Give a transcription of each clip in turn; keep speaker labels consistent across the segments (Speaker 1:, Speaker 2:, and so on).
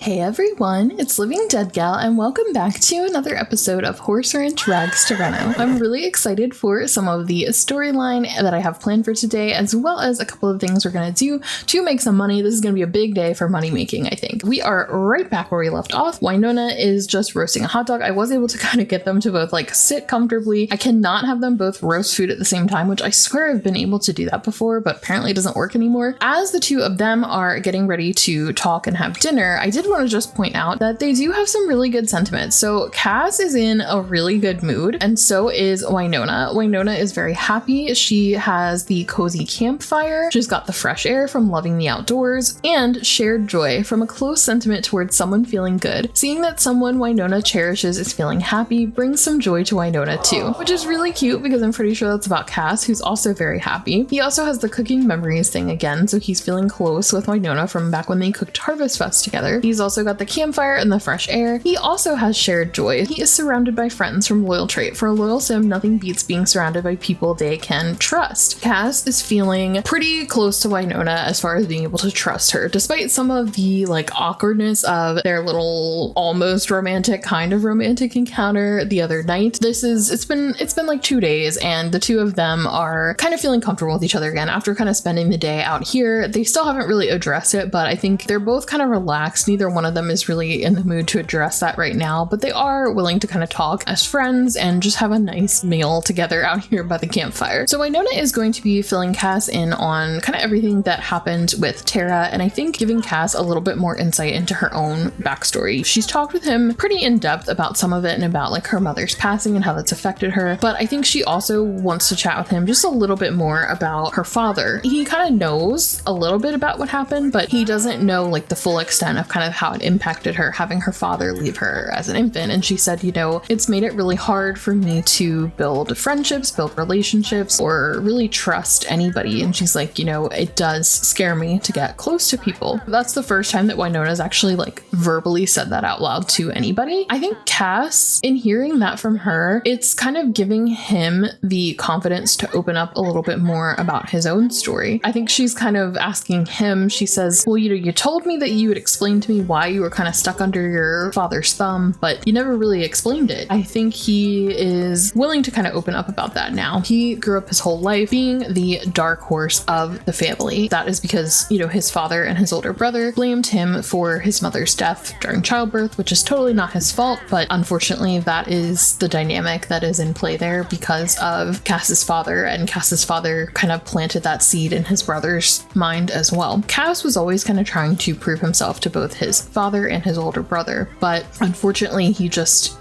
Speaker 1: Hey everyone, it's Living Dead Gal and welcome back to another episode of Horse Ranch Rags to Reno. I'm really excited for some of the storyline that I have planned for today, as well as a couple of things we're going to do to make some money. This is going to be a big day for money making, I think. We are right back where we left off. Winona is just roasting a hot dog. I was able to kind of get them to both sit comfortably. I cannot have them both roast food at the same time, which I swear I've been able to do that before, but apparently it doesn't work anymore. As the two of them are getting ready to talk and have dinner, I did want to just point out that they do have some really good sentiments. So Cass is in a really good mood, and so is Winona. Winona is very happy. She has the cozy campfire. She's got the fresh air from loving the outdoors and shared joy from a close sentiment towards someone feeling good. Seeing that someone Winona cherishes is feeling happy brings some joy to Winona too, which is really cute because I'm pretty sure that's about Cass, who's also very happy. He also has the cooking memories thing again, so he's feeling close with Winona from back when they cooked Harvest Fest together. He's also got the campfire and the fresh air. He also has shared joy. He is surrounded by friends from Loyal Trait. For a loyal sim, nothing beats being surrounded by people they can trust. Cass is feeling pretty close to Winona as far as being able to trust her, despite some of the awkwardness of their little almost romantic kind of romantic encounter the other night. It's been 2 days and the two of them are kind of feeling comfortable with each other again after kind of spending the day out here. They still haven't really addressed it, but I think they're both kind of relaxed. Neither one of them is really in the mood to address that right now, but they are willing to kind of talk as friends and just have a nice meal together out here by the campfire. So Winona is going to be filling Cass in on kind of everything that happened with Tara, and I think giving Cass a little bit more insight into her own backstory. She's talked with him pretty in depth about some of it and about her mother's passing and how that's affected her, but I think she also wants to chat with him just a little bit more about her father. He kind of knows a little bit about what happened, but he doesn't know the full extent of kind of how it impacted her having her father leave her as an infant. And she said, it's made it really hard for me to build friendships, build relationships, or really trust anybody. And she's like, it does scare me to get close to people. That's the first time that Winona's actually verbally said that out loud to anybody. I think Cass, in hearing that from her, it's kind of giving him the confidence to open up a little bit more about his own story. I think she's kind of asking him, she says, well, you told me that you would explain to me why you were kind of stuck under your father's thumb, but you never really explained it. I think he is willing to kind of open up about that now. He grew up his whole life being the dark horse of the family. That is because, his father and his older brother blamed him for his mother's death during childbirth, which is totally not his fault, but unfortunately that is the dynamic that is in play there because of Cass's father, and Cass's father kind of planted that seed in his brother's mind as well. Cass was always kind of trying to prove himself to both his father and his older brother, but unfortunately he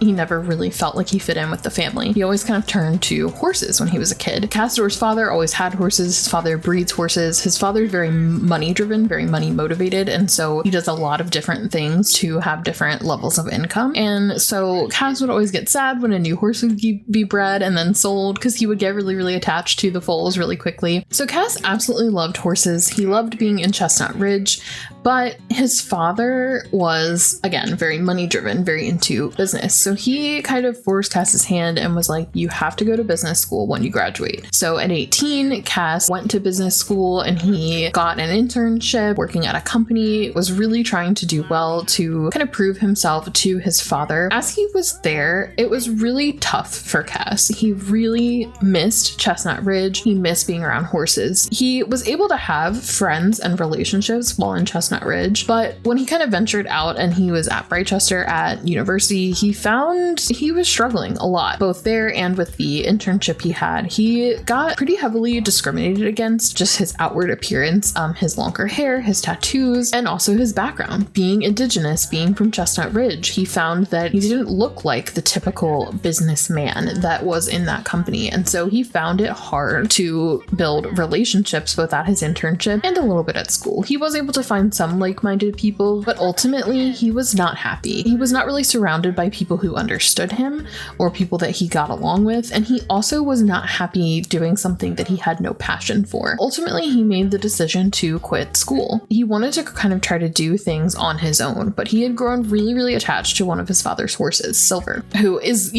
Speaker 1: never really felt like he fit in with the family. He always kind of turned to horses when he was a kid. Cassador's father always had horses. His father breeds horses. His father's very money driven, very money motivated, and so he does a lot of different things to have different levels of income. And so Cass would always get sad when a new horse would be bred and then sold because he would get really, really attached to the foals really quickly. So Cass absolutely loved horses. He loved being in Chestnut Ridge, but his father was, again, very money driven, very into business. So he kind of forced Cass's hand and was like, you have to go to business school when you graduate. So at 18, Cass went to business school and he got an internship working at a company, was really trying to do well to kind of prove himself to his father. As he was there, it was really tough for Cass. He really missed Chestnut Ridge. He missed being around horses. He was able to have friends and relationships while in Chestnut Ridge, but when he kind of ventured out and he was at Brightchester at university, he found he was struggling a lot, both there and with the internship he had. He got pretty heavily discriminated against, just his outward appearance, his longer hair, his tattoos, and also his background. Being indigenous, being from Chestnut Ridge, he found that he didn't look like the typical businessman that was in that company, and so he found it hard to build relationships both at his internship and a little bit at school. He was able to find some like-minded people, but ultimately he was not happy. He was not really surrounded by people who understood him or people that he got along with, and he also was not happy doing something that he had no passion for. Ultimately, he made the decision to quit school. He wanted to kind of try to do things on his own, but he had grown really, really attached to one of his father's horses, Silver, who is,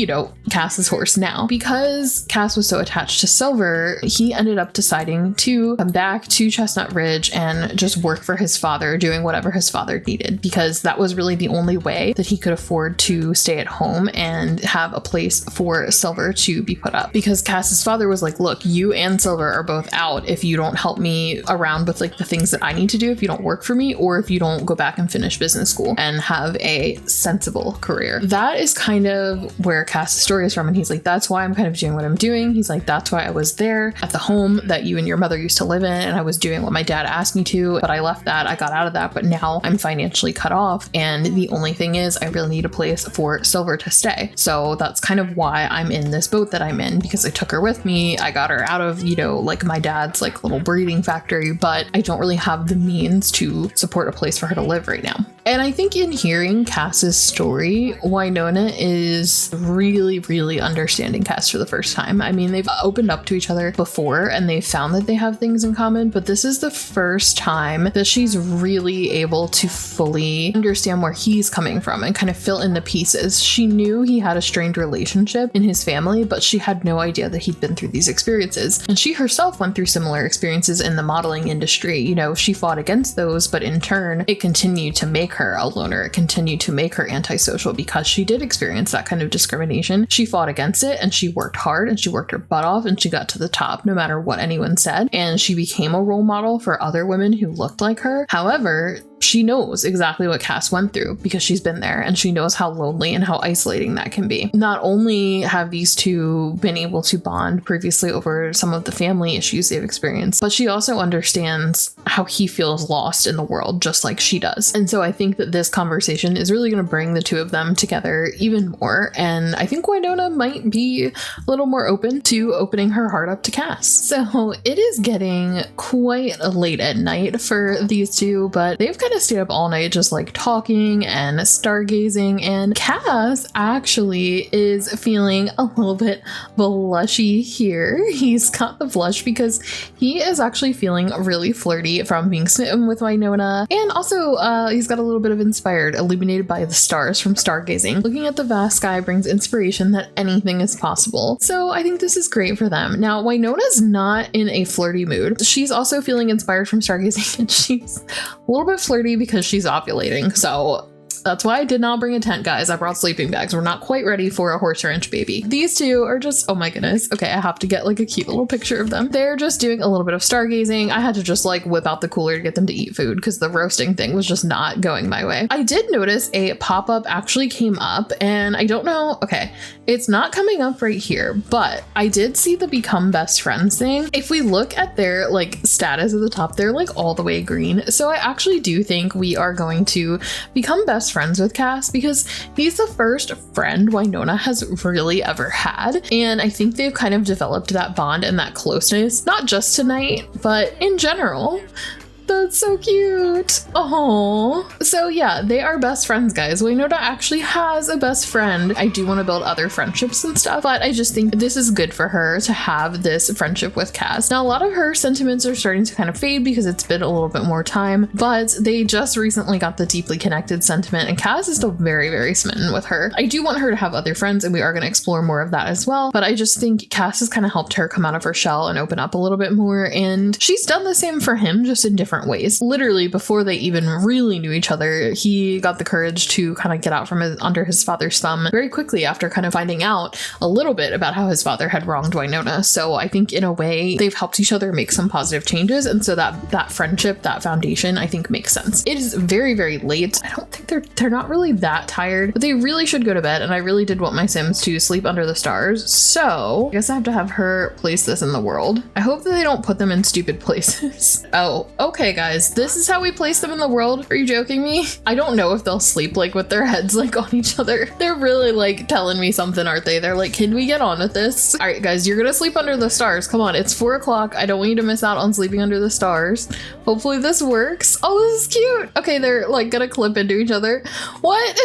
Speaker 1: Cass's horse now. Because Cass was so attached to Silver, he ended up deciding to come back to Chestnut Ridge and just work for his father, doing whatever his father needed. needed, because that was really the only way that he could afford to stay at home and have a place for Silver to be put up. Because Cass's father was like, look, you and Silver are both out if you don't help me around with like the things that I need to do, if you don't work for me, or if you don't go back and finish business school and have a sensible career. That is kind of where Cass's story is from. And he's like, that's why I'm kind of doing what I'm doing. He's like, that's why I was there at the home that you and your mother used to live in, and I was doing what my dad asked me to, but I left that, I got out of that, but now I'm financially cut off, and the only thing is I really need a place for Silver to stay. So that's kind of why I'm in this boat that I'm in, because I took her with me. I got her out of, you know, like my dad's like little breeding factory, but I don't really have the means to support a place for her to live right now. And I think in hearing Cass's story, Winona is really, really understanding Cass for the first time. I mean, they've opened up to each other before and they've found that they have things in common, but this is the first time that she's really able to fully understand where he's coming from and kind of fill in the pieces. She knew he had a strained relationship in his family, but she had no idea that he'd been through these experiences. And she herself went through similar experiences in the modeling industry. You know, she fought against those, but in turn, it continued to make her a loner. It continued to make her antisocial because she did experience that kind of discrimination. She fought against it and she worked hard and she worked her butt off and she got to the top no matter what anyone said. And she became a role model for other women who looked like her. However, she knows exactly what Cass went through because she's been there, and she knows how lonely and how isolating that can be. Not only have these two been able to bond previously over some of the family issues they've experienced, but she also understands how he feels lost in the world just like she does. And so I think that this conversation is really going to bring the two of them together even more. And I think Winona might be a little more open to opening her heart up to Cass. So it is getting quite late at night for these two, but they've kind of stayed up all night just like talking and stargazing, and Cass actually is feeling a little bit blushy here. He's got the blush because he is actually feeling really flirty from being smitten with Winona, and also he's got a little bit of inspired, illuminated by the stars from stargazing. Looking at the vast sky brings inspiration that anything is possible. So I think this is great for them. Now, Winona's not in a flirty mood. She's also feeling inspired from stargazing, and she's a little bit flirty because she's ovulating. So that's why I did not bring a tent, guys. I brought sleeping bags. We're not quite ready for a horse ranch baby. These two are just, oh my goodness. Okay, I have to get like a cute little picture of them. They're just doing a little bit of stargazing. I had to just like whip out the cooler to get them to eat food because the roasting thing was just not going my way. I did notice a pop-up actually came up, and I don't know. Okay, it's not coming up right here, but I did see the become best friends thing. If we look at their like status at the top, they're like all the way green. So I actually do think we are going to become best friends with Cass because he's the first friend Winona has really ever had. And I think they've kind of developed that bond and that closeness, not just tonight, but in general. That's so cute. Oh, so yeah, they are best friends, guys. Winona actually has a best friend. I do want to build other friendships and stuff, but I just think this is good for her to have this friendship with Cass. Now, a lot of her sentiments are starting to kind of fade because it's been a little bit more time, but they just recently got the deeply connected sentiment, and Cass is still very, very smitten with her. I do want her to have other friends, and we are going to explore more of that as well, but I just think Cass has kind of helped her come out of her shell and open up a little bit more, and she's done the same for him, just in different ways. Literally, before they even really knew each other, he got the courage to kind of get out from under his father's thumb very quickly after kind of finding out a little bit about how his father had wronged Winona. So I think in a way they've helped each other make some positive changes, and so that friendship, that foundation, I think makes sense. It is very, very late. I don't think they're not really that tired, but they really should go to bed, and I really did want my Sims to sleep under the stars, so I guess I have to have her place this in the world. I hope that they don't put them in stupid places. Oh, okay, guys. This is how we place them in the world. Are you joking me? I don't know if they'll sleep like with their heads like on each other. They're really like telling me something, aren't they? They're like, can we get on with this? All right, guys, you're gonna sleep under the stars. Come on, it's 4 o'clock. I don't want you to miss out on sleeping under the stars. Hopefully this works. Oh, this is cute. Okay, they're like gonna clip into each other. What?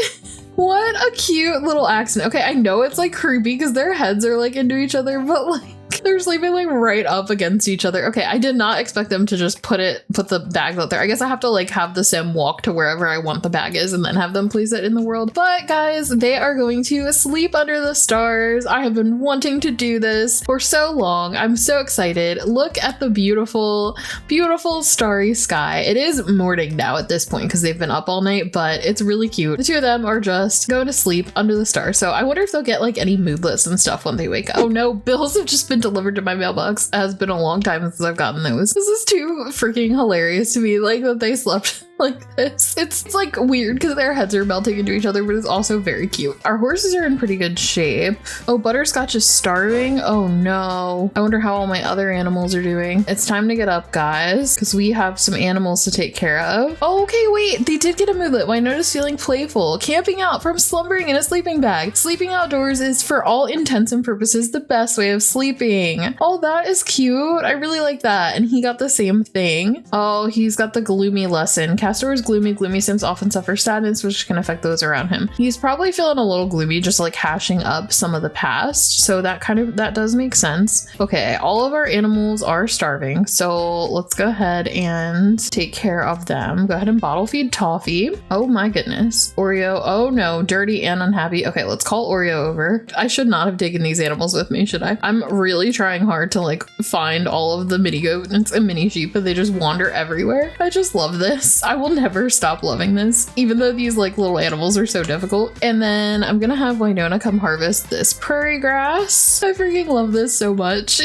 Speaker 1: What a cute little accident. Okay, I know it's like creepy because their heads are like into each other, but like, They're sleeping like right up against each other. Okay, I did not expect them to just put the bag out there. I guess I have to like have the sim walk to wherever I want the bag is and then have them place it in the world. But guys, they are going to sleep under the stars. I have been wanting to do this for so long. I'm so excited. Look at the beautiful, beautiful starry sky. It is morning now at this point because they've been up all night, but it's really cute. The two of them are just going to sleep under the stars. So I wonder if they'll get like any moodlets and stuff when they wake up. Oh no, bills have just been delivered to my mailbox. It has been a long time since I've gotten those. This is too freaking hilarious to me, like that they slept like this. It's like weird because their heads are melting into each other, but it's also very cute. Our horses are in pretty good shape. Oh, Butterscotch is starving. Oh no. I wonder how all my other animals are doing. It's time to get up, guys, because we have some animals to take care of. Oh, okay, wait, they did get a moodlet. Wynona's feeling playful. Camping out from slumbering in a sleeping bag. Sleeping outdoors is for all intents and purposes the best way of sleeping. Oh, that is cute. I really like that. And he got the same thing. Oh, he's got the gloomy lesson. Castor is gloomy. Gloomy sims often suffer sadness, which can affect those around him. He's probably feeling a little gloomy, just like hashing up some of the past. So that does make sense. Okay, all of our animals are starving. So let's go ahead and take care of them. Go ahead and bottle feed Toffee. Oh my goodness. Oreo. Oh no, dirty and unhappy. Okay, let's call Oreo over. I should not have taken these animals with me, should I? I'm really trying hard to like find all of the mini goats and mini sheep, but they just wander everywhere. I just love this. I will never stop loving this, even though these like little animals are so difficult. And then I'm gonna have Winona come harvest this prairie grass. I freaking love this so much.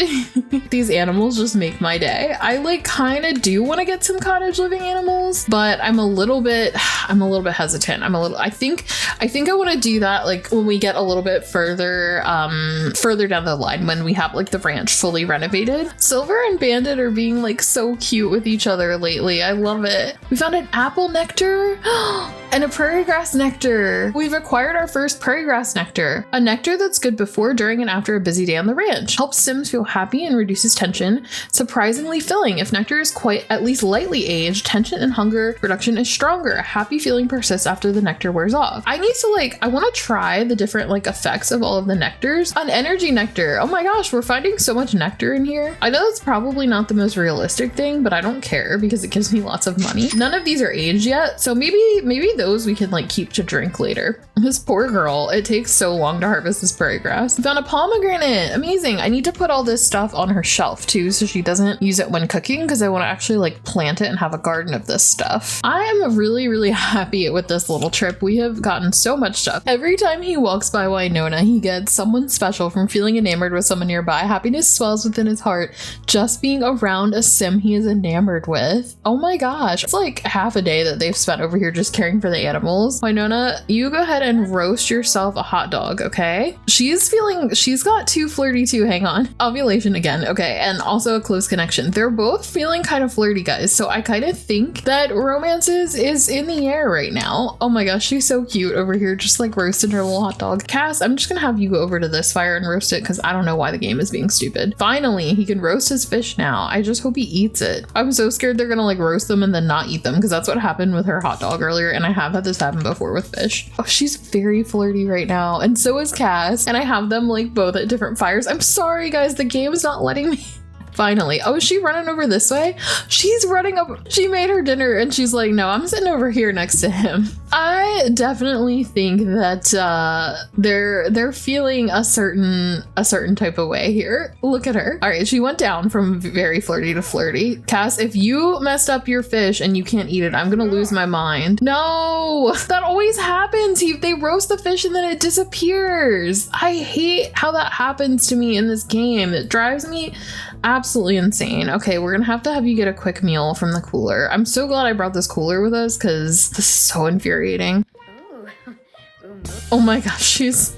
Speaker 1: These animals just make my day. I like kind of do want to get some cottage living animals, but I'm a little bit hesitant. I think I want to do that like when we get a little bit further down the line, when we have like the ranch fully renovated. Silver and Bandit are being like so cute with each other lately. I love it. We found an apple nectar and a prairie grass nectar. We've acquired our first prairie grass nectar, a nectar that's good before, during, and after a busy day on the ranch. Helps sims feel happy and reduces tension. Surprisingly filling. If nectar is quite at least lightly aged, tension and hunger reduction is stronger. A happy feeling persists after the nectar wears off. I need to I want to try the different effects of all of the nectars. An energy nectar. Oh my gosh, we're finding so much nectar in here. I know that's probably not the most realistic thing, but I don't care because it gives me lots of money. None of these are aged yet, so maybe those we can keep to drink later. This poor girl, it takes so long to harvest this prairie grass. We found a pomegranate. Amazing. I need to put all this stuff on her shelf too, so she doesn't use it when cooking, because I want to actually plant it and have a garden of this stuff. I am really, really happy with this little trip. We have gotten so much stuff. Every time he walks by Winona, he gets someone special from feeling enamored with someone nearby. Happiness swells within his heart just being around a sim he is enamored with. Oh my gosh. It's like half a day that they've spent over here just caring for the animals. Winona, you go ahead and roast yourself a hot dog, okay? She's got too flirty too. Hang on. Ovulation again. Okay. And also a close connection. They're both feeling kind of flirty, guys. So I kind of think that romance is in the air right now. Oh my gosh, she's so cute over here, just roasting her little hot dog. Cass, I'm just gonna have you go over to this fire and roast it, because I don't know why the game is being stupid. Finally, he can roast his fish now. I just hope he eats it. I'm so scared they're gonna roast them and then not eat them, because that's what happened with her hot dog earlier, and I have had this happen before with fish. Oh, she's very flirty right now, and so is Cass, and I have them both at different fires. I'm sorry guys, the game is not letting me. Finally. Oh, is she running over this way? She's running up. She made her dinner and she's like, no, I'm sitting over here next to him. I definitely think that they're feeling a certain type of way here. Look at her. All right, she went down from very flirty to flirty. Cass, if you messed up your fish and you can't eat it, I'm gonna lose my mind. No, that always happens. They roast the fish and then it disappears. I hate how that happens to me in this game. It drives me absolutely insane. Okay, we're gonna have to have you get a quick meal from the cooler. I'm so glad I brought this cooler with us, because this is so infuriating. Oh my gosh, she's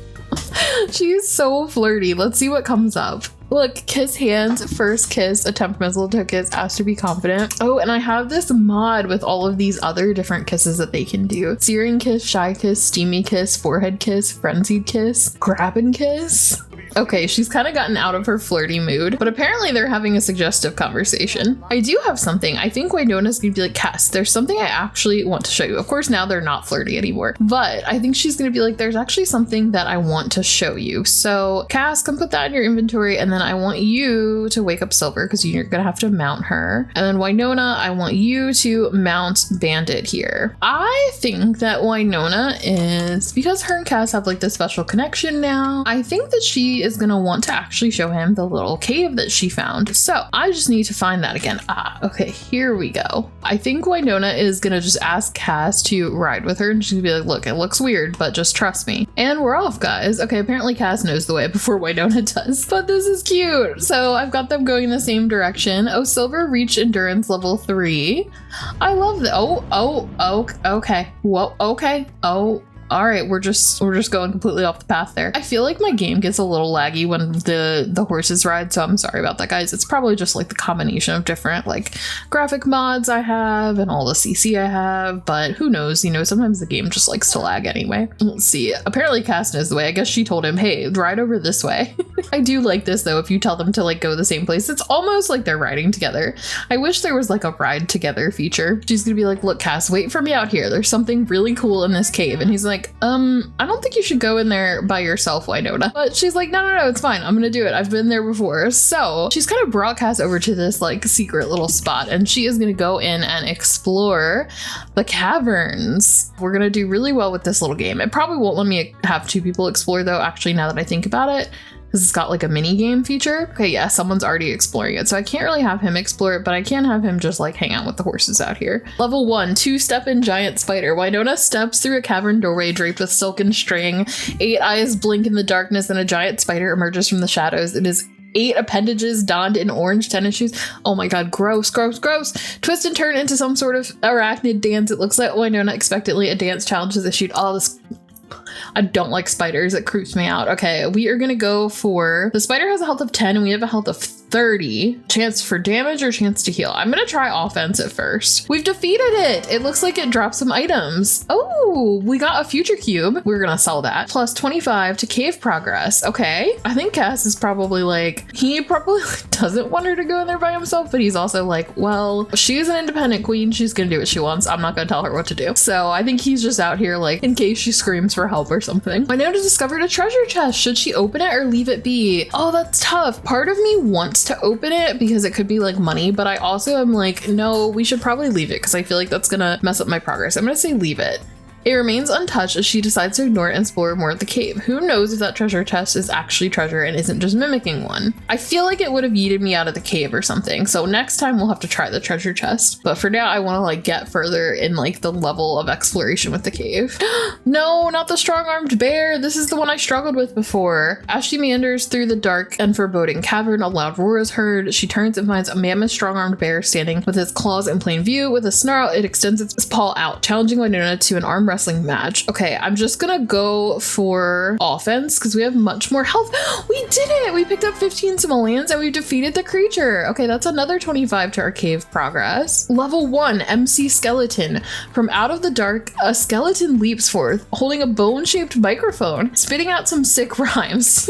Speaker 1: so flirty. Let's see what comes up. Look, kiss hands, first kiss, attempt mistletoe kiss, ask to be confident. Oh, and I have this mod with all of these other different kisses that they can do. Searing kiss, shy kiss, steamy kiss, forehead kiss, frenzied kiss, grab and kiss. Okay, she's kind of gotten out of her flirty mood, but apparently they're having a suggestive conversation. I do have something. I think Winona's gonna be like, Cass, there's something I actually want to show you. Of course, now they're not flirty anymore, but I think she's gonna be like, there's actually something that I want to show you. So Cass, come put that in your inventory, and then I want you to wake up Silver because you're gonna have to mount her. And then Winona, I want you to mount Bandit here. I think that Winona is, because her and Cass have like this special connection now, I think that she is gonna want to actually show him the little cave that she found. So I just need to find that again. Okay, here we go. I think Winona is gonna just ask Cass to ride with her, and she's gonna be like, look, it looks weird, but just trust me. And we're off, guys. Okay, apparently Cass knows the way before Winona does, but this is cute. So I've got them going in the same direction. Oh, Silver reached endurance level 3. I love that. Oh, okay. Whoa, okay. Oh, all right, we're just going completely off the path there. I feel like my game gets a little laggy when the horses ride, so I'm sorry about that, guys. It's probably just like the combination of different like graphic mods I have and all the CC I have, but who knows, you know, sometimes the game just likes to lag anyway. Let's see. Apparently Cass knows the way. I guess she told him, hey, ride over this way. I do like this though, if you tell them to like go the same place. It's almost like they're riding together. I wish there was like a ride together feature. She's gonna be like, look, Cass, wait for me out here. There's something really cool in this cave. And he's like, I don't think you should go in there by yourself, Winona. But she's like, no, it's fine. I'm gonna do it. I've been there before. So she's kind of brought Cass over to this like secret little spot, and she is gonna go in and explore the caverns. We're gonna do really well with this little game. It probably won't let me have 2 people explore though, actually, now that I think about it. It's got like a mini game feature. Okay, yeah, someone's already exploring it. So I can't really have him explore it, but I can have him just like hang out with the horses out here. Level 1, 2-step-in giant spider. Winona steps through a cavern doorway draped with silken string. 8 eyes blink in the darkness and a giant spider emerges from the shadows. It is 8 appendages donned in orange tennis shoes. Oh my god, gross. Twist and turn into some sort of arachnid dance. It looks like Winona expectantly a dance challenge is issued. Oh, this... I don't like spiders. It creeps me out. Okay, we are gonna go for... The spider has a health of 10 and we have a health of 30. Chance for damage or chance to heal? I'm gonna try offense at first. We've defeated it! It looks like it dropped some items. Oh, we got a future cube. We're gonna sell that. Plus 25 to cave progress. Okay. I think Cass is probably like... He probably doesn't want her to go in there by himself, but he's also like, well, she's an independent queen. She's gonna do what she wants. I'm not gonna tell her what to do. So I think he's just out here like, in case she screams for help or something. Winona discovered a treasure chest. Should she open it or leave it be? Oh, that's tough. Part of me wants to open it because it could be like money, but I also am like, no, we should probably leave it because I feel like that's gonna mess up my progress. I'm gonna say leave it. It remains untouched as she decides to ignore it and explore more of the cave. Who knows if that treasure chest is actually treasure and isn't just mimicking one. I feel like it would have yeeted me out of the cave or something, so next time we'll have to try the treasure chest. But for now, I want to like get further in like the level of exploration with the cave. No, not the strong-armed bear. This is the one I struggled with before. As she meanders through the dark and foreboding cavern, a loud roar is heard. She turns and finds a mammoth strong-armed bear standing with its claws in plain view. With a snarl, it extends its paw out, challenging Winona to an arm wrestling match. Okay, I'm just gonna go for offense because we have much more health. We did it! We picked up 15 simoleons and we defeated the creature. Okay, that's another 25 to our cave progress. Level 1, MC Skeleton. From out of the dark, a skeleton leaps forth, holding a bone-shaped microphone, spitting out some sick rhymes.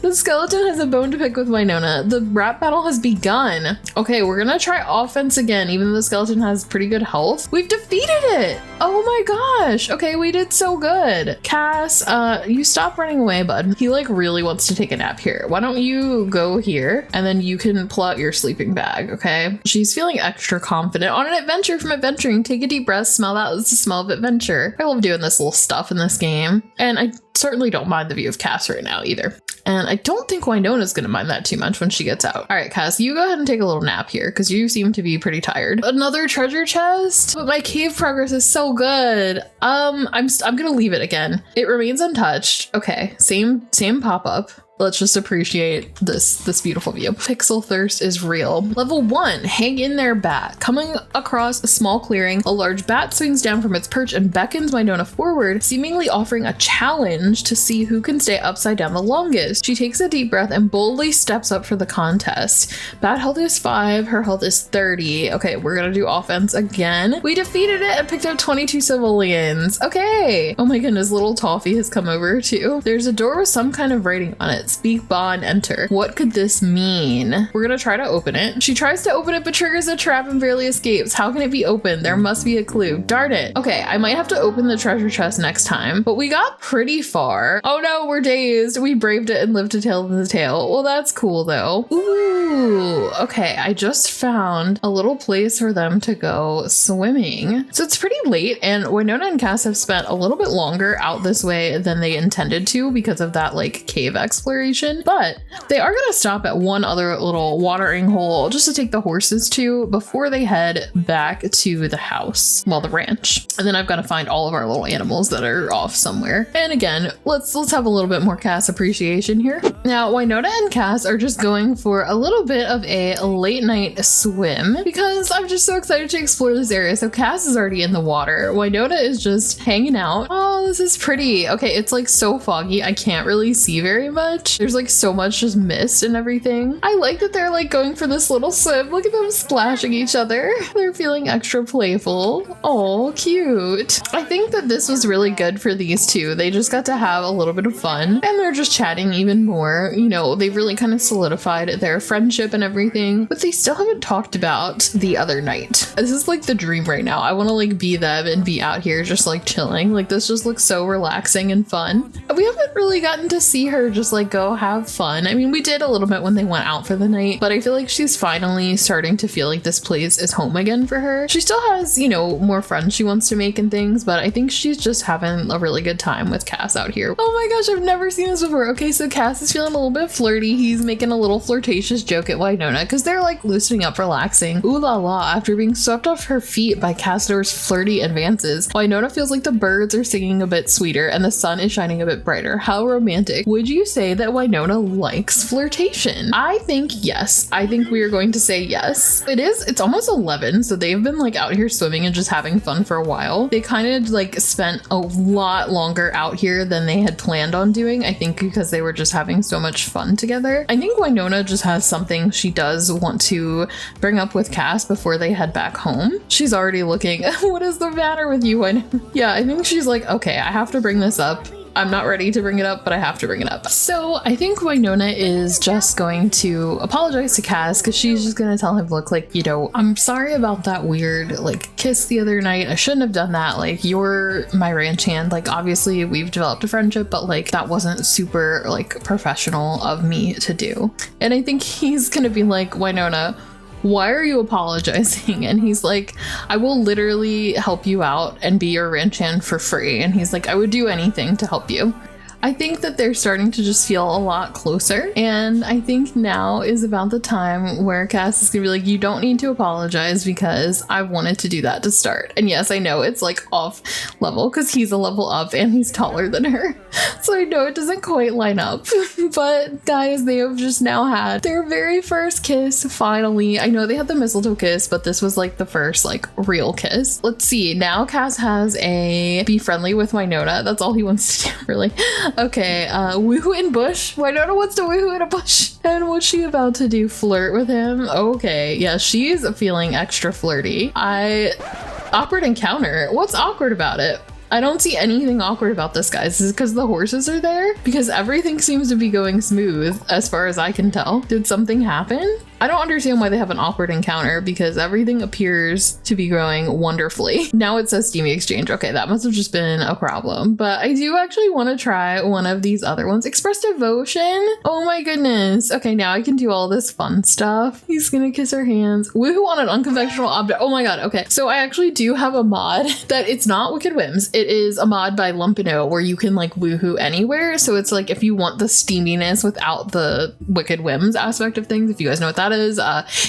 Speaker 1: The skeleton has a bone to pick with Winona. The rap battle has begun. Okay, we're gonna try offense again, even though the skeleton has pretty good health. We've defeated it! Oh my gosh! Okay, we did so good. Cass, you stop running away, bud. He like really wants to take a nap here. Why don't you go here and then you can pull out your sleeping bag, okay? She's feeling extra confident. On an adventure from adventuring, take a deep breath, smell that. It's the smell of adventure. I love doing this little stuff in this game. And I certainly don't mind the view of Cass right now either. And I don't think Winona's gonna mind that too much when she gets out. All right, Cass, you go ahead and take a little nap here because you seem to be pretty tired. Another treasure chest? But my cave progress is so good. I'm gonna leave it again. It remains untouched. Okay, same pop-up. Let's just appreciate this beautiful view. Pixel thirst is real. Level 1, hang in there, bat. Coming across a small clearing, a large bat swings down from its perch and beckons Winona forward, seemingly offering a challenge to see who can stay upside down the longest. She takes a deep breath and boldly steps up for the contest. Bat health is 5, her health is 30. Okay, we're gonna do offense again. We defeated it and picked up 22 civilians. Okay. Oh my goodness, little Toffee has come over too. There's a door with some kind of writing on it. Speak bond, enter. What could this mean? We're gonna try to open it. She tries to open it but triggers a trap and barely escapes. How can it be open? There must be a clue. Darn it. Okay, I might have to open the treasure chest next time, but we got pretty far. Oh no, we're dazed. We braved it and lived to tell the tale. Well, that's cool though. Ooh, okay, I just found a little place for them to go swimming. So it's pretty late and Winona and Cass have spent a little bit longer out this way than they intended to because of that like cave exploration, but they are gonna stop at one other little watering hole just to take the horses to before they head back to the house, well, the ranch. And then I've got to find all of our little animals that are off somewhere. And again, let's have a little bit more Cass appreciation here. Now, Winona and Cass are just going for a little bit of a late night swim because I'm just so excited to explore this area. So Cass is already in the water. Winona is just hanging out. Oh, this is pretty. Okay, it's like so foggy. I can't really see very much. There's like so much just mist and everything. I like that they're like going for this little swim. Look at them splashing each other. They're feeling extra playful. Oh, cute. I think that this was really good for these two. They just got to have a little bit of fun and they're just chatting even more. You know, they've really kind of solidified their friendship and everything, but they still haven't talked about the other night. This is like the dream right now. I want to like be them and be out here just like chilling. Like this just looks so relaxing and fun. We haven't really gotten to see her just like go have fun. I mean, we did a little bit when they went out for the night, but I feel like she's finally starting to feel like this place is home again for her. She still has, you know, more friends she wants to make and things, but I think she's just having a really good time with Cass out here. Oh my gosh, I've never seen this before. Okay, so Cass is feeling a little bit flirty. He's making a little flirtatious joke at Winona because they're like loosening up, relaxing. Ooh la la, after being swept off her feet by Cassador's flirty advances, Winona feels like the birds are singing a bit sweeter and the sun is shining a bit brighter. How romantic. Would you say that Winona likes flirtation? I think yes. I think we are going to say yes. It's almost 11, so they've been like out here swimming and just having fun for a while. They kind of like spent a lot longer out here than they had planned on doing, I think because they were just having so much fun together. I think Winona just has something she does want to bring up with Cass before they head back home. She's already looking, what is the matter with you, Winona? Yeah, I think she's like, okay, I have to bring this up. I'm not ready to bring it up, but I have to bring it up. So I think Winona is just going to apologize to Cass because she's just going to tell him, look, like, you know, I'm sorry about that weird, like, kiss the other night. I shouldn't have done that. Like, you're my ranch hand. Like, obviously we've developed a friendship, but like, that wasn't super, like, professional of me to do. And I think he's going to be like, Winona, why are you apologizing? And he's like, I will literally help you out and be your ranch hand for free. And he's like, I would do anything to help you. I think that they're starting to just feel a lot closer. And I think now is about the time where Cass is gonna be like, you don't need to apologize because I wanted to do that to start. And yes, I know it's like off level because he's a level up and he's taller than her. So I know it doesn't quite line up. But guys, they have just now had their very first kiss, finally. I know they had the mistletoe kiss, but this was like the first like real kiss. Let's see, now Cass has a be friendly with Winona. That's all he wants to do, really. Okay, woohoo in bush. Winona wants to woohoo in a bush. And what's she about to do? Flirt with him? Okay, yeah, she's feeling extra flirty. Awkward encounter. What's awkward about it? I don't see anything awkward about this, guys. Is it because the horses are there? Because everything seems to be going smooth as far as I can tell. Did something happen? I don't understand why they have an awkward encounter because everything appears to be going wonderfully. Now it says steamy exchange. Okay, that must have just been a problem. But I do actually want to try one of these other ones. Express devotion? Oh my goodness. Okay, now I can do all this fun stuff. He's gonna kiss her hands. Woohoo on an unconventional object. Oh my god, okay. So I actually do have a mod that it's not Wicked Whims. It is a mod by Lumpino where you can like woohoo anywhere. So it's like if you want the steaminess without the Wicked Whims aspect of things, if you guys know what that is,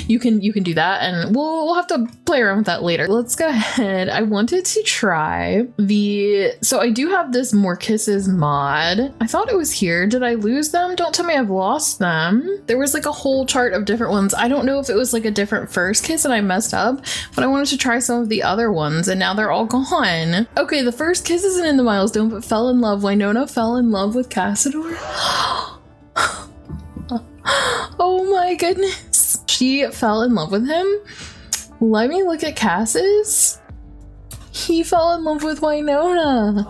Speaker 1: you can do that, and we'll have to play around with that later. Let's go ahead. I wanted to try so I do have this More Kisses mod. I thought it was here. Did I lose them? Don't tell me I've lost them. There was like a whole chart of different ones. I don't know if it was like a different first kiss and I messed up, but I wanted to try some of the other ones and now they're all gone. Okay, the first kiss isn't in the milestone, but fell in love. Winona fell in love with Cassador. Oh my goodness. She fell in love with him. Let me look at Cass's. He fell in love with Winona.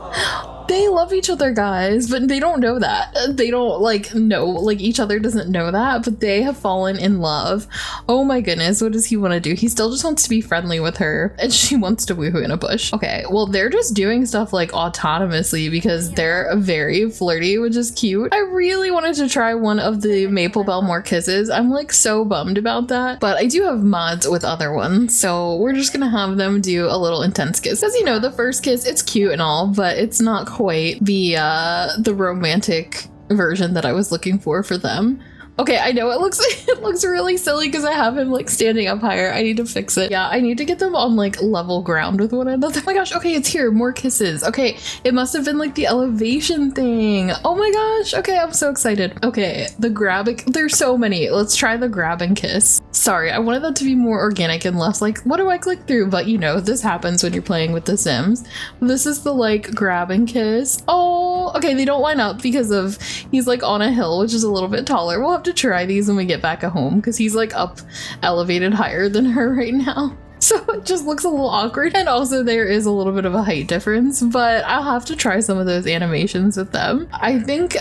Speaker 1: They love each other, guys, but they don't know that. They don't know, each other doesn't know that, but they have fallen in love. Oh my goodness, what does he want to do? He still just wants to be friendly with her, and she wants to woohoo in a bush. Okay, well, they're just doing stuff autonomously because they're very flirty, which is cute. I really wanted to try one of the Maple Bell More Kisses. I'm so bummed about that, but I do have mods with other ones, so we're just gonna have them do a little intense kiss. Because the first kiss, it's cute and all, but it's not quite the romantic version that I was looking for them. Okay, I know it looks really silly because I have him standing up higher. I need to fix it. Yeah, I need to get them on level ground with one another. Oh my gosh, okay, it's here. More kisses. Okay, it must have been the elevation thing. Oh my gosh. Okay, I'm so excited. Okay, the grabbing. There's so many. Let's try the grab and kiss. Sorry, I wanted that to be more organic and less what do I click through? But this happens when you're playing with The Sims. This is the grab and kiss. Oh, okay, they don't line up because of he's on a hill, which is a little bit taller. We'll have to try these when we get back at home because he's up elevated higher than her right now. So it just looks a little awkward. And also there is a little bit of a height difference, but I'll have to try some of those animations with them. I think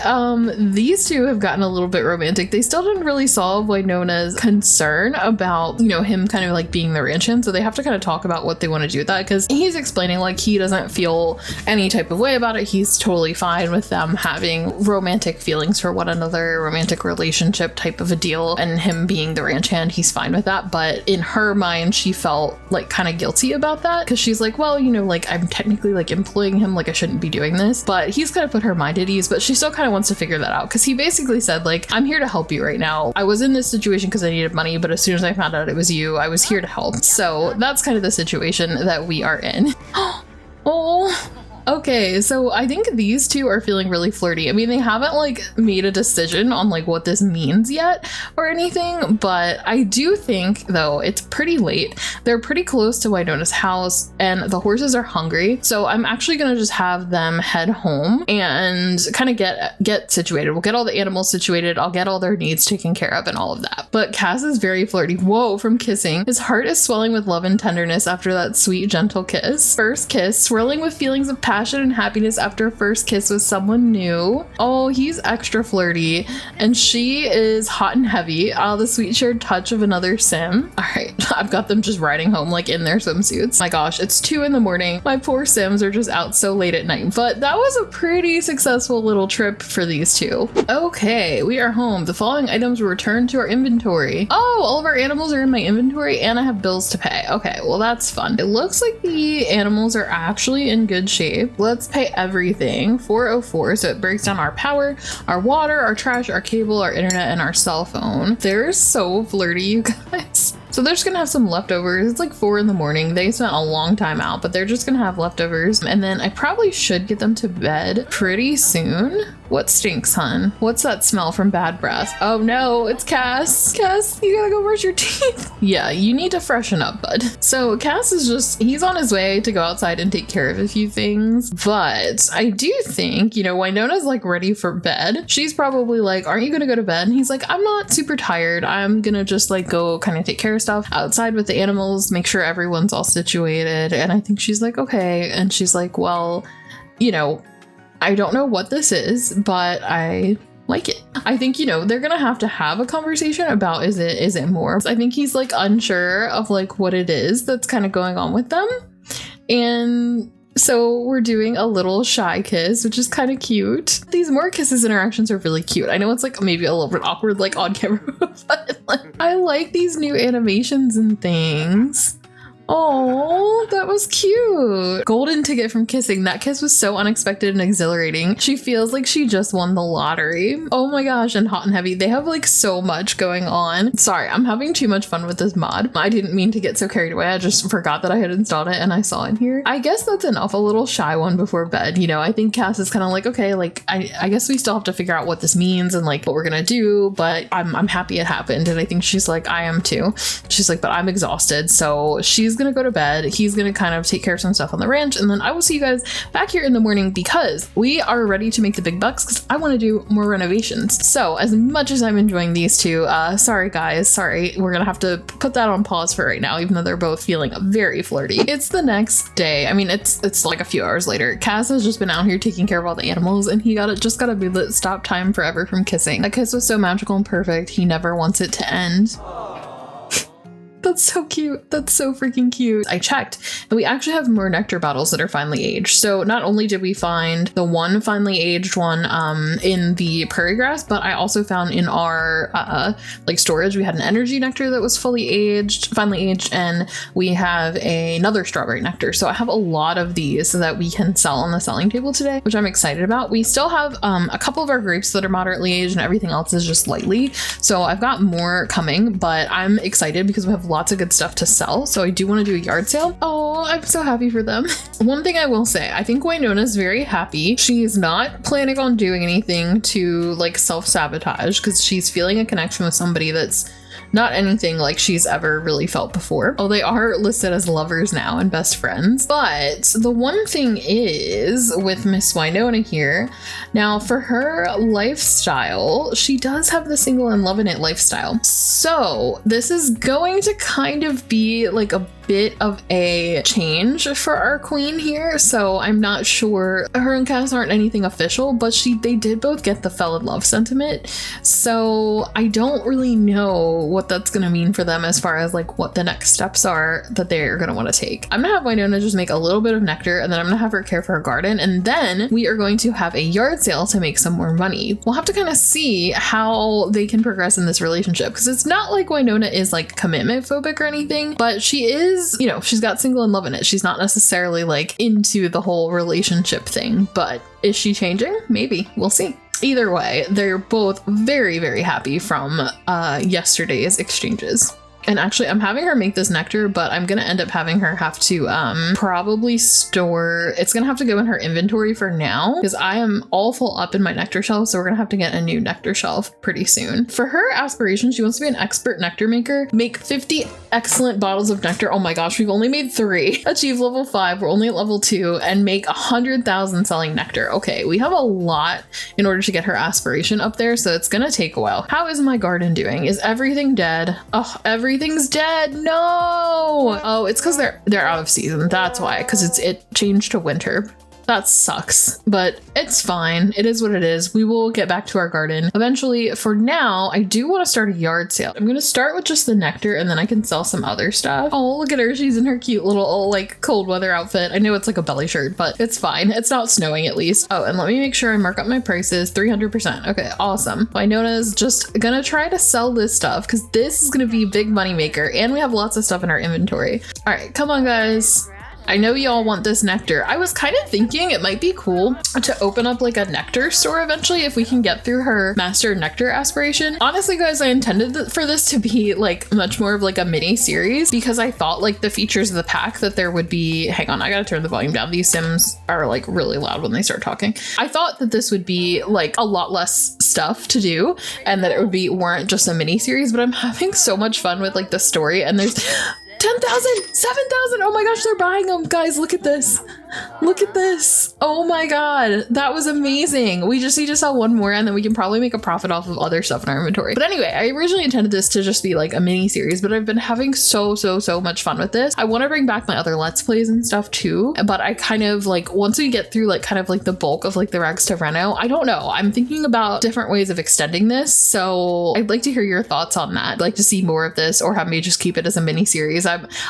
Speaker 1: these two have gotten a little bit romantic. They still didn't really solve Winona's concern about, him kind of being the ranch hand. So they have to kind of talk about what they want to do with that because he's explaining he doesn't feel any type of way about it. He's totally fine with them having romantic feelings for one another, romantic relationship type of a deal, and him being the ranch hand, he's fine with that. But in her mind, she felt kind of guilty about that because she's well, I'm technically employing him, I shouldn't be doing this, but he's kind of put her mind at ease. But she still kind of wants to figure that out because he basically said I'm here to help you right now. I was in this situation because I needed money, but as soon as I found out it was you, I was here to help. So that's kind of the situation that we are in. Oh, okay, so I think these two are feeling really flirty. I mean, they haven't made a decision on what this means yet or anything, but I do think though it's pretty late. They're pretty close to Winona's house and the horses are hungry. So I'm actually gonna just have them head home and kind of get situated. We'll get all the animals situated. I'll get all their needs taken care of and all of that. But Cass is very flirty. Whoa, from kissing. His heart is swelling with love and tenderness after that sweet, gentle kiss. First kiss, swirling with feelings of passion and happiness after a first kiss with someone new. Oh, he's extra flirty. And she is hot and heavy. The sweet shared touch of another sim. All right, I've got them just riding home in their swimsuits. My gosh, it's 2 a.m. My poor sims are just out so late at night. But that was a pretty successful little trip for these two. Okay, we are home. The following items were returned to our inventory. Oh, all of our animals are in my inventory and I have bills to pay. Okay, well that's fun. It looks like the animals are actually in good shape. Let's pay everything. 404, so it breaks down our power, our water, our trash, our cable, our internet, and our cell phone. They're so flirty, you guys. So they're just gonna have some leftovers. It's 4 a.m. They spent a long time out, but they're just gonna have leftovers. And then I probably should get them to bed pretty soon. What stinks, hun? What's that smell from bad breath? Oh no, it's Cass. Cass, you gotta go brush your teeth. Yeah, you need to freshen up, bud. So Cass is he's on his way to go outside and take care of a few things. But I do think, Winona's ready for bed. She's probably aren't you gonna go to bed? And he's I'm not super tired. I'm gonna just go kind of take care of stuff outside with the animals, make sure everyone's all situated. And I think she's okay. And she's well, I don't know what this is, but I like it. I think, they're gonna have to have a conversation about is it more? I think he's unsure of what it is that's kind of going on with them. And so we're doing a little shy kiss, which is kind of cute. These more kisses interactions are really cute. I know it's maybe a little bit awkward on camera, but I like these new animations and things. Oh, that was cute. Golden ticket from kissing. That kiss was so unexpected and exhilarating. She feels like she just won the lottery. Oh my gosh, and hot and heavy. They have so much going on. Sorry, I'm having too much fun with this mod. I didn't mean to get so carried away. I just forgot that I had installed it and I saw it here. I guess that's enough. A little shy one before bed. I think Cass is kind of okay, I guess we still have to figure out what this means and what we're gonna do, but I'm happy it happened. And I think she's I am too. She's but I'm exhausted. So she's she's gonna go to bed. He's gonna kind of take care of some stuff on the ranch, and then I will see you guys back here in the morning because we are ready to make the big bucks because I want to do more renovations. So as much as I'm enjoying these two, sorry guys, sorry, we're gonna have to put that on pause for right now, even though they're both feeling very flirty. It's the next day. I mean, it's like a few hours later. Cass has just been out here taking care of all the animals, and he just got a moodlet stop time forever from kissing. That kiss was so magical and perfect. He never wants it to end. That's so cute. That's so freaking cute. I checked and we actually have more nectar bottles that are finely aged. So not only did we find the one finely aged one in the prairie grass, but I also found in our like storage, we had an energy nectar that was finely aged, and we have another strawberry nectar. So I have a lot of these so that we can sell on the selling table today, which I'm excited about. We still have a couple of our grapes that are moderately aged and everything else is just lightly. So I've got more coming, but I'm excited because we have lots of good stuff to sell. So I do want to do a yard sale. Oh, I'm so happy for them. One thing I will say, I think Winona's very happy. She's not planning on doing anything to like self-sabotage because she's feeling a connection with somebody that's not anything like she's ever really felt before. Oh, they are listed as lovers now and best friends. But the one thing is with Miss Winona here, now for her lifestyle, she does have the single and loving it lifestyle. So this is going to kind of be like a bit of a change for our queen here. So I'm not sure. Her and Cass aren't anything official, but they did both get the fell in love sentiment. So I don't really know what that's going to mean for them as far as like what the next steps are that they're going to want to take. I'm gonna have Winona just make a little bit of nectar, and then I'm gonna have her care for her garden, and then we are going to have a yard sale to make some more money. We'll have to kind of see how they can progress in this relationship, because it's not like Winona is like commitment phobic or anything, but she is, you know, she's got single and loving it. She's not necessarily like into the whole relationship thing, but is she changing? Maybe. We'll see. Either way, they're both very, very happy from yesterday's exchanges. And actually, I'm having her make this nectar, but I'm going to end up having her have to probably store. It's going to have to go in her inventory for now because I am all full up in my nectar shelf. So we're going to have to get a new nectar shelf pretty soon. For her aspiration, she wants to be an expert nectar maker, make 50 excellent bottles of nectar. Oh my gosh, we've only made 3. Achieve level 5. We're only at level 2 and make 100,000 selling nectar. Okay, we have a lot in order to get her aspiration up there. So it's going to take a while. How is my garden doing? Is everything dead? Oh, everything's dead. No. Oh, it's because they're out of season. That's why, because it changed to winter. That sucks, but it's fine. It is what it is. We will get back to our garden eventually. For now, I do want to start a yard sale. I'm going to start with just the nectar and then I can sell some other stuff. Oh, look at her. She's in her cute little like cold weather outfit. I know it's like a belly shirt, but it's fine. It's not snowing at least. Oh, and let me make sure I mark up my prices. 300%. Okay, awesome. Winona's just going to try to sell this stuff because this is going to be a big money maker and we have lots of stuff in our inventory. All right, come on guys. I know y'all want this nectar. I was kind of thinking it might be cool to open up like a nectar store eventually if we can get through her master nectar aspiration. Honestly, guys, I intended for this to be like much more of like a mini series because I thought like the features of the pack that there would be, hang on, I gotta turn the volume down. These Sims are like really loud when they start talking. I thought that this would be like a lot less stuff to do and that it would weren't just a mini series, but I'm having so much fun with like the story and there's 10,000, 7,000. Oh my gosh, they're buying them. Guys, look at this. Look at this. Oh my God. That was amazing. We just need to sell one more and then we can probably make a profit off of other stuff in our inventory. But anyway, I originally intended this to just be like a mini series, but I've been having so much fun with this. I want to bring back my other Let's Plays and stuff too. But I kind of like, once we get through like kind of like the bulk of like the Rags to Reno, I don't know. I'm thinking about different ways of extending this. So I'd like to hear your thoughts on that. I'd like to see more of this or have me just keep it as a mini series.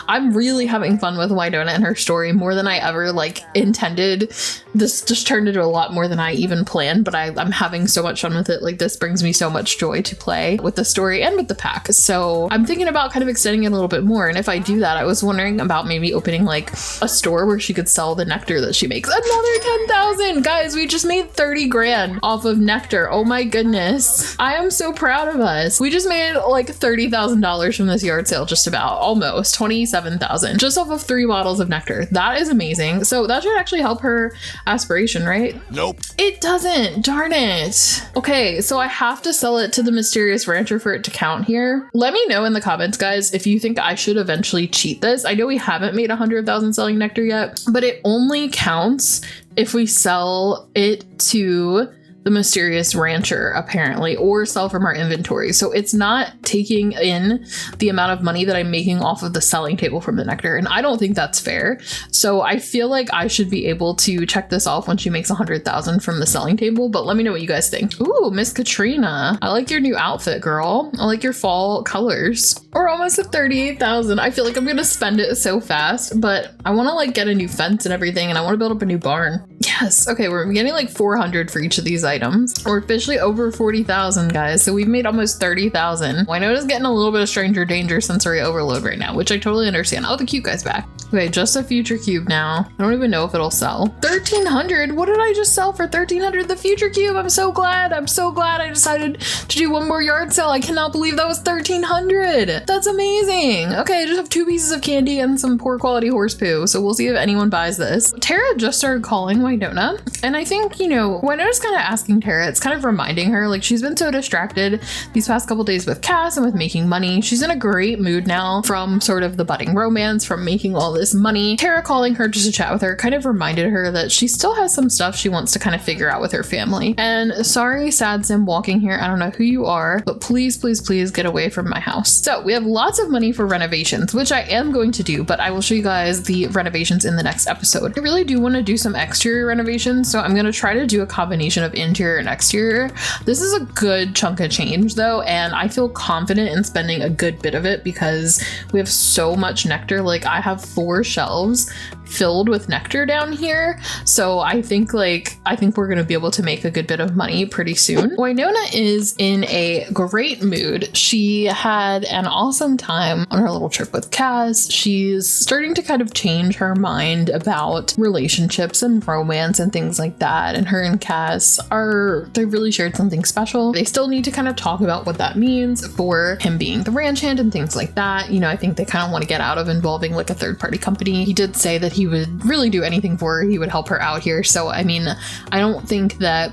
Speaker 1: I'm really having fun with Winona and her story more than I ever like intended. This just turned into a lot more than I even planned, but I'm having so much fun with it. Like this brings me so much joy to play with the story and with the pack. So I'm thinking about kind of extending it a little bit more. And if I do that, I was wondering about maybe opening like a store where she could sell the nectar that she makes. Another 10,000. Guys, we just made 30 grand off of nectar. Oh my goodness. I am so proud of us. We just made like $30,000 from this yard sale, just about almost 27,000 just off of 3 bottles of nectar. That is amazing. So So that should actually help her aspiration, right?
Speaker 2: Nope.
Speaker 1: It doesn't. Darn it. Okay, so I have to sell it to the mysterious rancher for it to count here. Let me know in the comments, guys, if you think I should eventually cheat this. I know we haven't made 100,000 selling nectar yet, but it only counts if we sell it to the mysterious rancher, apparently, or sell from our inventory. So it's not taking in the amount of money that I'm making off of the selling table from the nectar, and I don't think that's fair. So I feel like I should be able to check this off when she makes 100,000 from the selling table, but let me know what you guys think. Ooh, Miss Katrina. I like your new outfit, girl. I like your fall colors. We're almost at 38,000. I feel like I'm gonna spend it so fast, but I want to like get a new fence and everything, and I want to build up a new barn. Yes. Okay, we're getting like 400 for each of these items. We're officially over 40,000, guys. So we've made almost 30,000. Winona's getting a little bit of stranger danger sensory overload right now, which I totally understand. Oh, the cube guy's back. Okay, just a future cube now. I don't even know if it'll sell. 1,300. What did I just sell for 1,300? The future cube. I'm so glad. I'm so glad I decided to do one more yard sale. I cannot believe that was 1,300. That's amazing. Okay, I just have 2 pieces of candy and some poor quality horse poo. So we'll see if anyone buys this. Tara just started calling Winona. And I think, you know, Winona's kind of asking Tara. It's kind of reminding her, like, she's been so distracted these past couple days with Cass and with making money. She's in a great mood now from sort of the budding romance, from making all this money. Tara calling her just to chat with her kind of reminded her that she still has some stuff she wants to kind of figure out with her family. And sorry, sad Sim walking here. I don't know who you are, but please, please, please get away from my house. So we have lots of money for renovations, which I am going to do, but I will show you guys the renovations in the next episode. I really do want to do some exterior renovations, so I'm going to try to do a combination of interior and exterior. This is a good chunk of change though, and I feel confident in spending a good bit of it because we have so much nectar. Like, I have 4 shelves filled with nectar down here, so I think we're going to be able to make a good bit of money pretty soon. Winona is in a great mood. She had an awesome time on her little trip with Cass. She's starting to kind of change her mind about relationships and romance and things like that, and her and Cass they really shared something special. They still need to kind of talk about what that means for him being the ranch hand and things like that. You know, I think they kind of want to get out of involving like a third-party company. He did say that he would really do anything for her. He would help her out here. So, I mean, I don't think that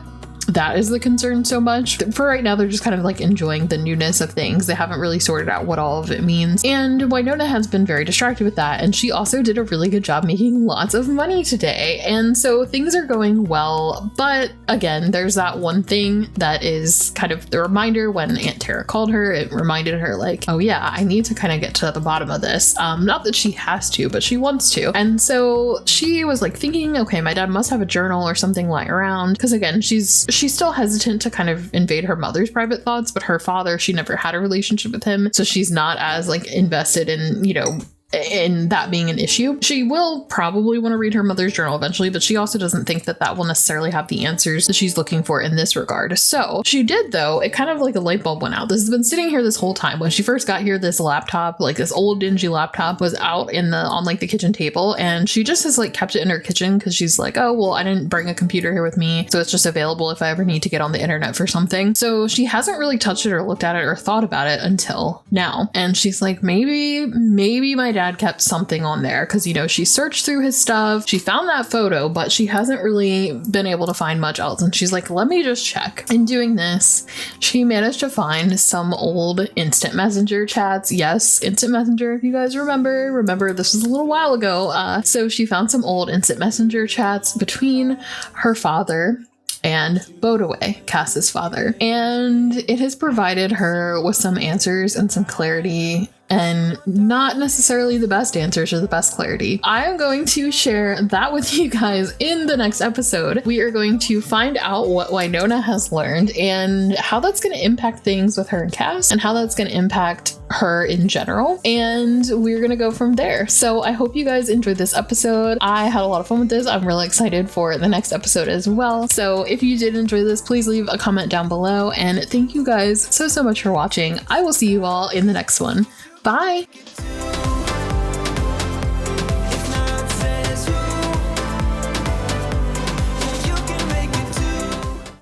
Speaker 1: is the concern so much. For right now, they're just kind of like enjoying the newness of things. They haven't really sorted out what all of it means. And Winona has been very distracted with that. And she also did a really good job making lots of money today. And so things are going well. But again, there's that one thing that is kind of the reminder when Aunt Tara called her. It reminded her like, oh yeah, I need to kind of get to the bottom of this. Not that she has to, but she wants to. And so she was like thinking, okay, my dad must have a journal or something lying around. Because again, she's still hesitant to kind of invade her mother's private thoughts, but her father, she never had a relationship with him, so she's not as like invested in, you know, in that being an issue. She will probably want to read her mother's journal eventually, but she also doesn't think that will necessarily have the answers that she's looking for in this regard. So she did, though. It kind of like a light bulb went out. This has been sitting here this whole time. When she first got here, this laptop, like this old dingy laptop, was out on like the kitchen table, and she just has like kept it in her kitchen because she's like, oh well, I didn't bring a computer here with me, so it's just available if I ever need to get on the internet for something. So she hasn't really touched it or looked at it or thought about it until now. And she's like, maybe my dad kept something on there, because, you know, she searched through his stuff, she found that photo, but she hasn't really been able to find much else. And she's like, let me just check. In doing this, she managed to find some old instant messenger chats. Yes, instant messenger, if you guys remember this was a little while ago. So she found some old instant messenger chats between her father and Bodaway, Cass's father. And it has provided her with some answers and some clarity, and not necessarily the best answers or the best clarity. I am going to share that with you guys in the next episode. We are going to find out what Winona has learned and how that's going to impact things with her and Cass, and how that's going to impact her in general. And we're going to go from there. So I hope you guys enjoyed this episode. I had a lot of fun with this. I'm really excited for the next episode as well. So if you did enjoy this, please leave a comment down below. And thank you guys so much for watching. I will see you all in the next one. Bye!